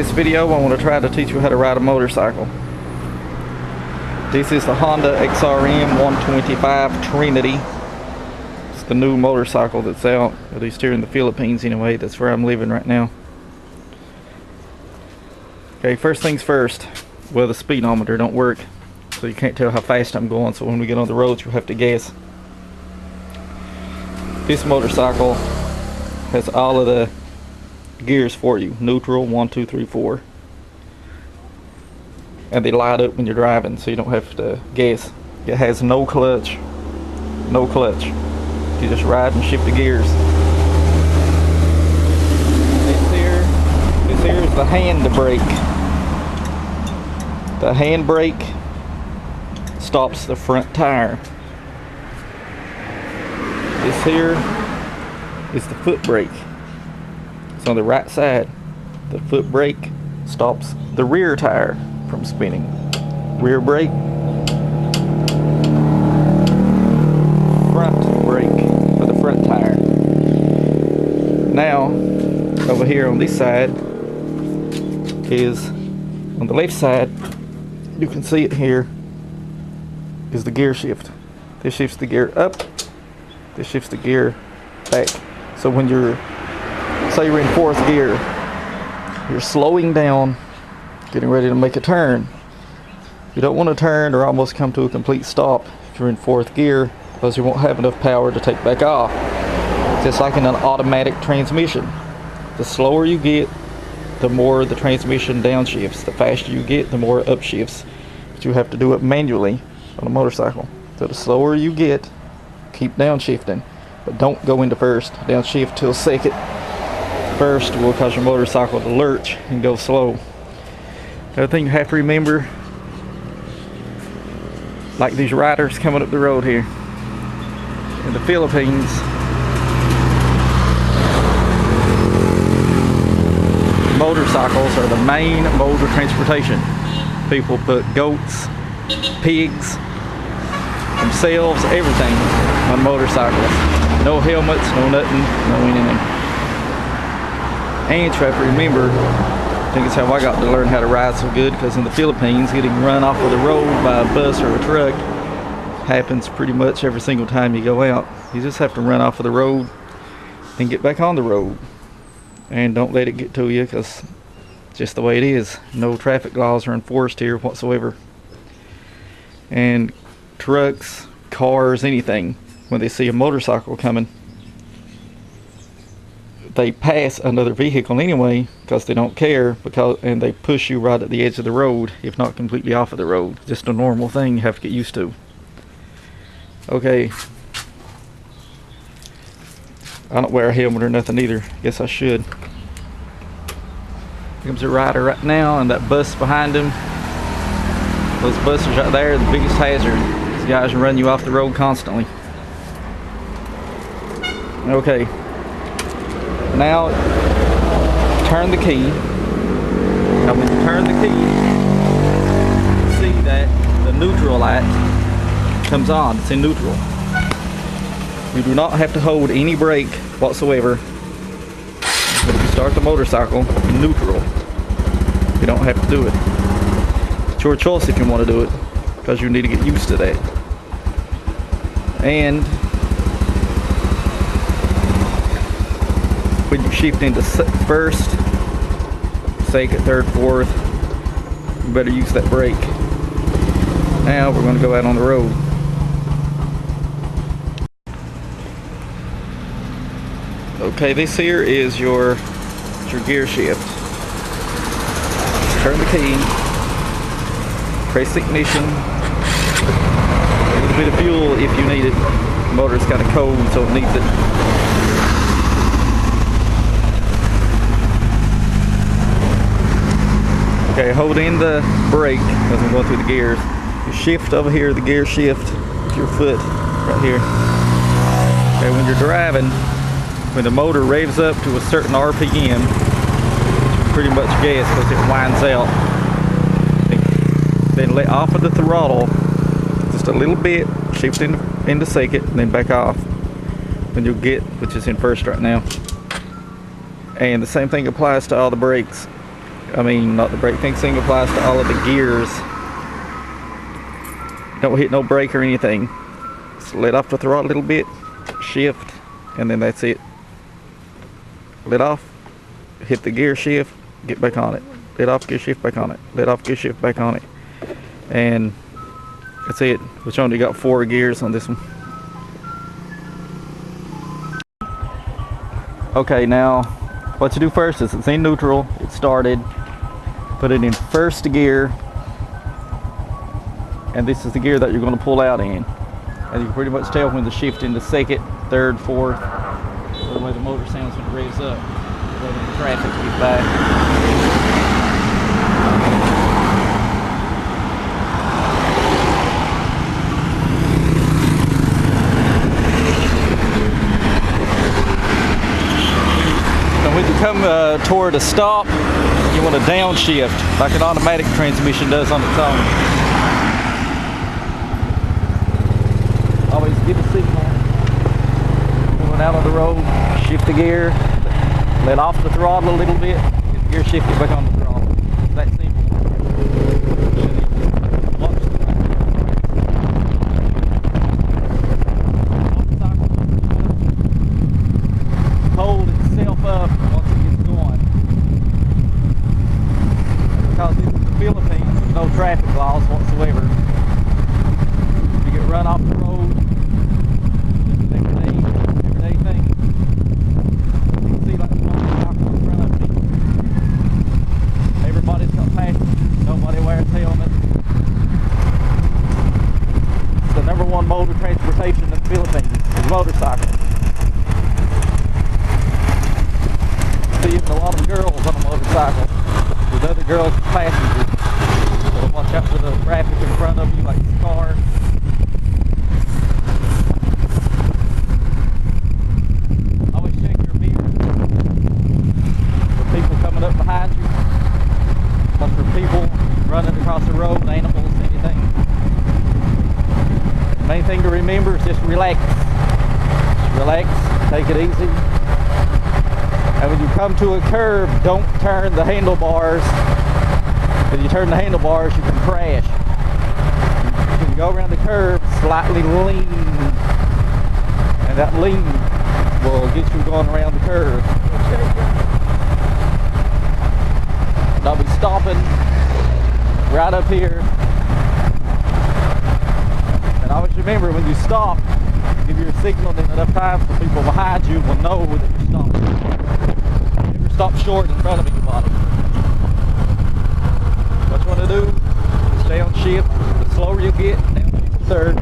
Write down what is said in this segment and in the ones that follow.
this video I want to try to teach you how to ride a motorcycle. This is the Honda XRM 125 Trinity. It's the new motorcycle that's out, at least here in the Philippines anyway. That's where I'm living right now. Okay, first things first. Well, the speedometer don't work, so you can't tell how fast I'm going, so when we get on the roads you'll have to guess. This motorcycle has all of the gears for you. Neutral, 1, 2, 3, 4. And they light up when you're driving, so you don't have to guess. It has no clutch. No clutch. You just ride and shift the gears. This here is the hand brake. The hand brake stops the front tire. This here is the foot brake. It's on the right side. The foot brake stops the rear tire from spinning. Rear brake. Front brake for the front tire. Now, over here on this side is, on the left side, you can see it here, is the gear shift. This shifts the gear up. This shifts the gear back. So when you're, say you're in 4th gear, you're slowing down, getting ready to make a turn. You don't want to turn or almost come to a complete stop if you're in 4th gear, because you won't have enough power to take back off. Just like in an automatic transmission. The slower you get, the more the transmission downshifts. The faster you get, the more it upshifts. But you have to do it manually on a motorcycle. So the slower you get, keep downshifting. But don't go into 1st. Downshift till 2nd. 1st will cause your motorcycle to lurch and go slow. The other thing you have to remember, like these riders coming up the road here in the Philippines, motorcycles are the main mode of transportation. People put goats, pigs, themselves, everything on motorcycles. No helmets, no nothing, no anything. And you have to remember, I think it's how I got to learn how to ride so good, because in the Philippines, getting run off of the road by a bus or a truck happens pretty much every single time you go out. You just have to run off of the road and get back on the road. And don't let it get to you, because it's just the way it is. No traffic laws are enforced here whatsoever. And trucks, cars, anything, when they see a motorcycle coming, they pass another vehicle anyway, because they don't care, and they push you right at the edge of the road, if not completely off of the road. Just a normal thing you have to get used to. Okay. I don't wear a helmet or nothing either. Guess I should. Here comes a rider right now, and that bus behind him. Those buses right there are the biggest hazard. These guys run you off the road constantly. Okay. Now, turn the key. Now when you turn the key, you see that the neutral light comes on. It's in neutral. You do not have to hold any brake whatsoever when you start the motorcycle in neutral. You don't have to do it. It's your choice if you want to do it, because you need to get used to that. And when you shift into 1st, 2nd, 3rd, 4th, you better use that brake. Now we're going to go out on the road. Okay, this here is your gear shift. Turn the key, press ignition, a little bit of fuel if you need it. The motor's kind of cold, so it needs it. Okay, hold in the brake as I'm going through the gears. You shift over here, the gear shift with your foot right here. Okay, when you're driving, when the motor revs up to a certain RPM, you pretty much guess because it winds out. Then let off of the throttle just a little bit, shift into 2nd, and then back off. Then you'll get, which is in 1st right now. And the same thing applies to all the brakes. I mean, not the brake. Thing same applies to all of the gears. Don't hit no brake or anything. Just let off the throttle a little bit, shift, and then that's it. Let off, hit the gear shift, get back on it. Let off, gear shift, back on it. Let off, gear shift, back on it. And that's it. Which only got 4 gears on this one. Okay, now what you do first is it's in neutral, it started, put it in first gear, and this is the gear that you're going to pull out in. And you can pretty much tell when to shift into second, third, fourth, the way the motor sounds when it revs up, when the traffic gets by. When you come toward a stop, you want to downshift like an automatic transmission does on its own. Always give a signal. Going out on the road, shift the gear, let off the throttle a little bit, get the gear shifted back on the throttle. It's that simple. Hold itself up once it gets going. Because this is the Philippines, there's no traffic laws whatsoever. If you get run off the road, it's an everyday thing. You can see like the motorcycle in front of you. Everybody's got passengers, nobody wears helmets. It's the #1 mode of transportation in the Philippines is motorcycles. Seeing a lot of girls on a motorcycle with other girls as passengers. So watch out for the traffic in front of you, like this car. Always check your mirrors for people coming up behind you. Look for people running across the road, animals, anything. The main thing to remember is just relax. Just relax, take it easy. And when you come to a curb, don't turn the handlebars. If you turn the handlebars, you can crash. You can go around the curb, slightly lean. And that lean will get you going around the curve. And I'll be stopping right up here. And always remember, when you stop, give your signal in enough time so people behind you will know that you're stopping. Stop short in front of anybody. What you want to do is downshift. The slower you get, downshift to third.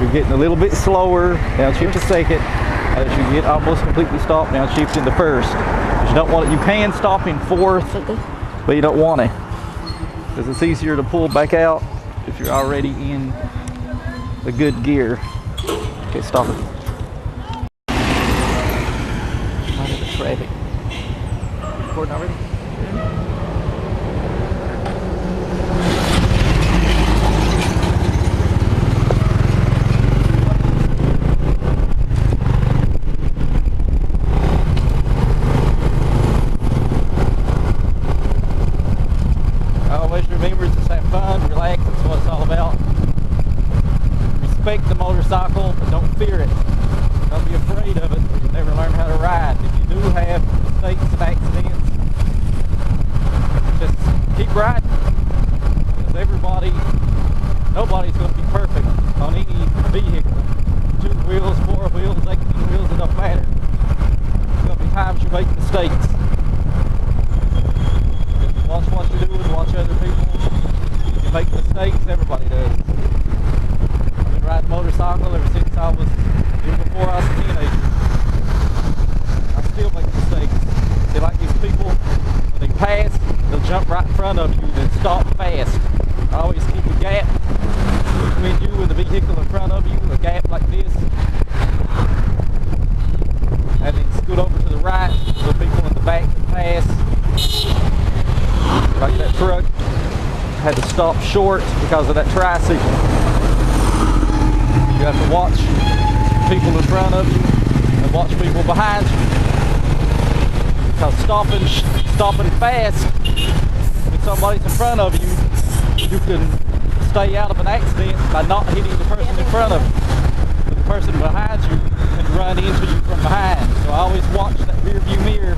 You're getting a little bit slower, downshift to second. As you get almost completely stopped, downshift into first. Because you don't want it. You can stop in fourth, but you don't want it. Because it's easier to pull back out if you're already in a good gear. Okay, stop it. Mind the traffic. Recording already? Always remember, just have fun, relax, that's what it's all about. Respect the motorcycle, but don't fear it. Don't be afraid of it, or you'll never learn how to ride. If you do have mistakes and accidents, just keep riding. Because nobody's going to be perfect on any vehicle. 2 wheels, 4 wheels, 18 wheels, it don't matter. There's going to be times you make mistakes. Just watch what you're doing, watch other people. You make mistakes, everybody does. I've been riding a motorcycle ever since even before I was a teenager. I still make mistakes. See, like these people, when they pass, they'll jump right in front of you and then stop fast. I always keep a gap between you and the vehicle in front of you, a gap like this. And then scoot over to the right so people in the back can pass. Like that truck had to stop short because of that tricycle. You have to watch people in front of you and watch people behind you. because stopping fast when somebody's in front of you, you can stay out of an accident by not hitting the person in front of you. But the person behind you can run into you from behind. So I always watch that rear view mirror.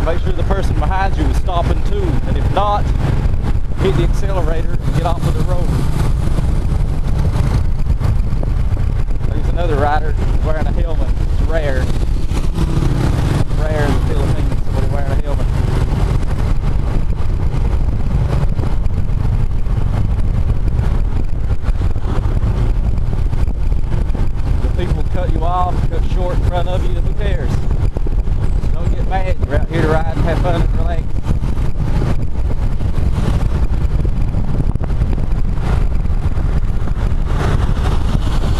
Make sure the person behind you is stopping too. And if not, hit the accelerator and get off of the road. There's another rider wearing a helmet. It's rare. Rare in the Philippines, somebody wearing a helmet. People cut you off, cut short in front of you, who cares? Just don't get mad. We're out here to ride and have fun and relax.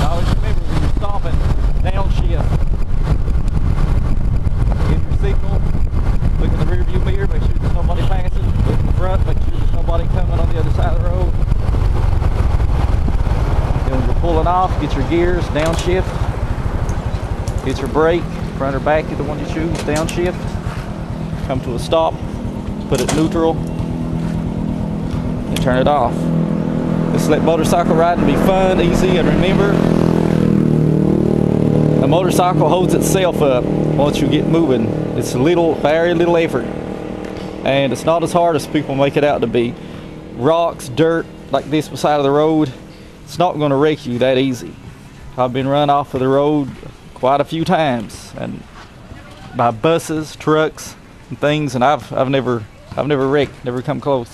Always remember when you're stopping, downshift. Give your signal, look in the rear view mirror, make sure there's nobody passing. Look in the front, make sure there's nobody coming on the other side of the road. When you're pulling off, get your gears, downshift. Hit your brake, front or back, either one you choose, downshift. Come to a stop, put it neutral, and turn it off. Let's let motorcycle riding be fun, easy, and remember, a motorcycle holds itself up once you get moving. It's very little effort. And it's not as hard as people make it out to be. Rocks, dirt, like this beside of the road, it's not going to wreck you that easy. I've been run off of the road quite a few times, and by buses, trucks, and things, and I've never wrecked, never come close.